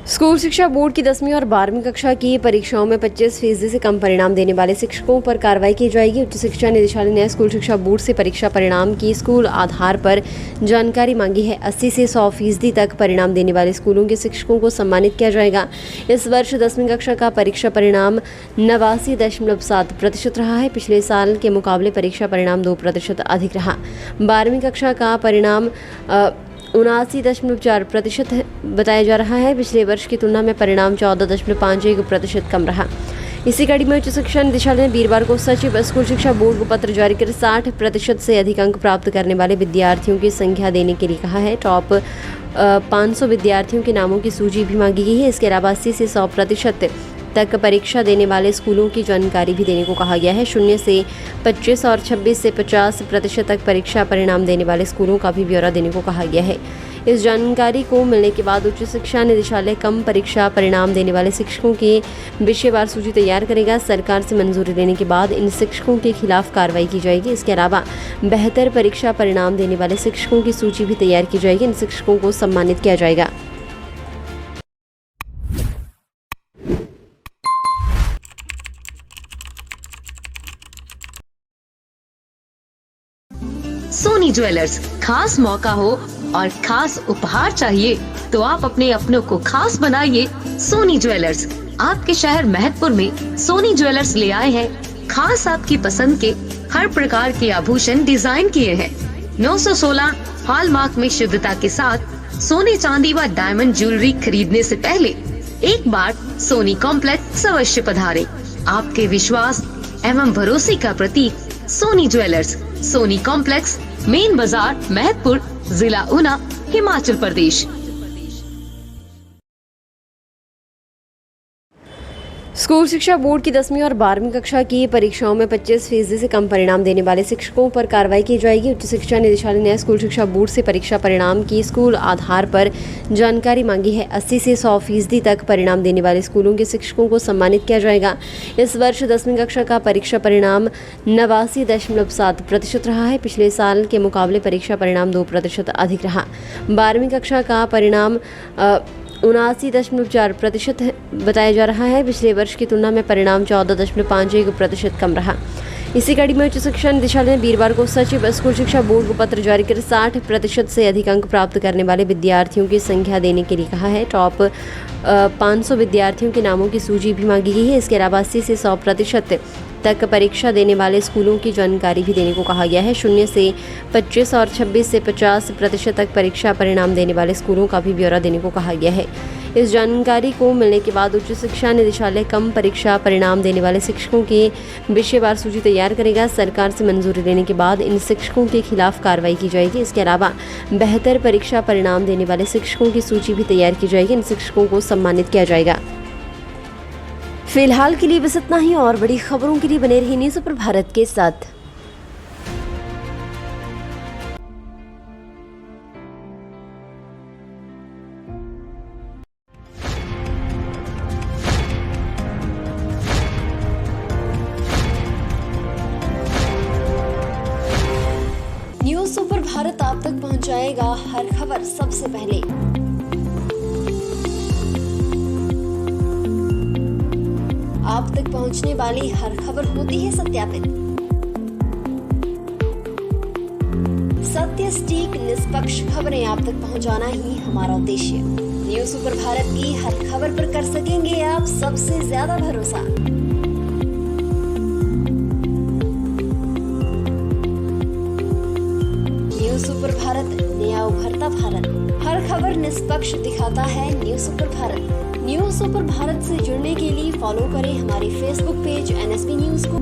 School शिक्षा board की 10वीं और 12वीं कक्षा की परीक्षाओं में 25% से कम परिणाम देने वाले शिक्षकों पर कार्रवाई की जाएगी। उच्च शिक्षा निदेशालय ने स्कूल शिक्षा बोर्ड से परीक्षा परिणाम की स्कूल आधार पर जानकारी मांगी है। 80 से 100% तक परिणाम देने वाले स्कूलों के शिक्षकों को सम्मानित किया जाएगा। इस वर्ष 10वीं कक्षा का परीक्षा परिणाम 89.7% रहा है। पिछले साल के मुकाबले परीक्षा परिणाम 2% अधिक रहा। 12वीं कक्षा का परिणाम 79.4% बताया जा रहा है। पिछले वर्ष की तुलना में परिणाम 14.51% कम रहा। इसी कड़ी में उच्च शिक्षा निदेशालय ने वीरवार को सचिव स्कूल शिक्षा बोर्ड को पत्र जारी कर 60% से अधिक अंक प्राप्त करने वाले विद्यार्थियों की संख्या देने के लिए कहा है। टॉप 500 विद्यार्थियों के नामों की सूची भी मांगी गई है। इसके अलावा 80 से 100% तक परीक्षा देने वाले स्कूलों की जानकारी भी देने को कहा गया है। 0 से 25 और 26 से 50% तक परीक्षा परिणाम देने वाले स्कूलों का भी ब्यौरा देने को कहा गया है। इस जानकारी को मिलने के बाद उच्च शिक्षा निदेशालय कम परीक्षा परिणाम देने वाले शिक्षकों की विषयवार सूची तैयार करेगा। सरकार से मंजूरी लेने के बाद इन शिक्षकों के खिलाफ कार्रवाई की जाएगी। इसके अलावा बेहतर परीक्षा परिणाम देने वाले शिक्षकों की सूची भी तैयार की जाएगी। इन शिक्षकों को सम्मानित किया जाएगा। सोनी ज्वेलर्स, खास मौका हो और खास उपहार चाहिए तो आप अपने अपनों को खास बनाइए। सोनी ज्वेलर्स आपके शहर महतपुर में सोनी ज्वेलर्स ले आए हैं खास आपकी पसंद के हर प्रकार के आभूषण डिजाइन किए हैं। 916 हॉलमार्क में शुद्धता के साथ सोने चांदी व डायमंड ज्वेलरी खरीदने से पहले एक बार सोनी कॉम्प्लेक्स अवश्य पधारें। आपके विश्वास एवं भरोसे का प्रतीक Soni jewellers, Soni complex, main बाजार, महतपुर, जिला ऊना, हिमाचल प्रदेश। स्कूल शिक्षा बोर्ड की 10वीं और 12वीं कक्षा की परीक्षाओं में 25% से कम परिणाम देने वाले शिक्षकों पर कार्रवाई की जाएगी। उच्च शिक्षा निदेशालय ने स्कूल शिक्षा बोर्ड से परीक्षा परिणाम की स्कूल आधार पर जानकारी मांगी है। 80 से 100% तक परिणाम देने वाले स्कूलों के शिक्षकों को सम्मानित किया जाएगा। इस वर्ष 10वीं कक्षा का परीक्षा परिणाम 89.7% रहा है। पिछले साल के मुकाबले परीक्षा परिणाम 2% अधिक रहा। 12वीं कक्षा का परिणाम 79.4% बताया जा रहा है। पिछले वर्ष की तुलना में परिणाम 14.51% कम रहा। इसी कड़ी में उच्च शिक्षा निदेशालय ने वीरवार को सचिव स्कूल शिक्षा बोर्ड को पत्र जारी कर 60% से अधिक अंक प्राप्त करने वाले विद्यार्थियों की संख्या देने के लिए कहा है। टॉप 500 विद्यार्थियों के नामों की सूची भी मांगी गई है। इसके अलावा 80 से 100% तक परीक्षा देने वाले स्कूलों की जानकारी भी देने को कहा गया है। 0 से 25 और 26 से 50% तक परीक्षा परिणाम देने वाले स्कूलों का भी ब्यौरा देने को कहा गया है। इस जानकारी को मिलने के बाद उच्च शिक्षा निदेशालय कम परीक्षा परिणाम देने वाले शिक्षकों की विषयवार सूची तैयार करेगा। सरकार से मंजूरी लेने के बाद इन शिक्षकों के खिलाफ कार्रवाई की जाएगी। इसके अलावा बेहतर परीक्षा परिणाम देने वाले शिक्षकों की सूची भी तैयार की जाएगी। इन शिक्षकों को सम्मानित किया जाएगा। फिलहाल के लिए बस इतना ही। और बड़ी खबरों के लिए बने रहिए न्यूज़ सुपर भारत के साथ। न्यूज़ सुपर भारत आप तक पहुंचाएगा हर खबर सबसे पहले। आप तक पहुंचने वाली हर खबर होती है सत्यापित। सत्य, सटीक, निष्पक्ष खबरें आप तक पहुंचाना ही हमारा उद्देश्य। न्यूज़ सुपर भारत की हर खबर पर कर सकेंगे आप सबसे ज्यादा भरोसा। न्यूज़ सुपर भारत, नया उभरता भारत। हर खबर निष्पक्ष दिखाता है news super Bharat. News super Bharat से जुड़ने के लिए फॉलो करें हमारे फेसबुक पेज NSP न्यूज़ को।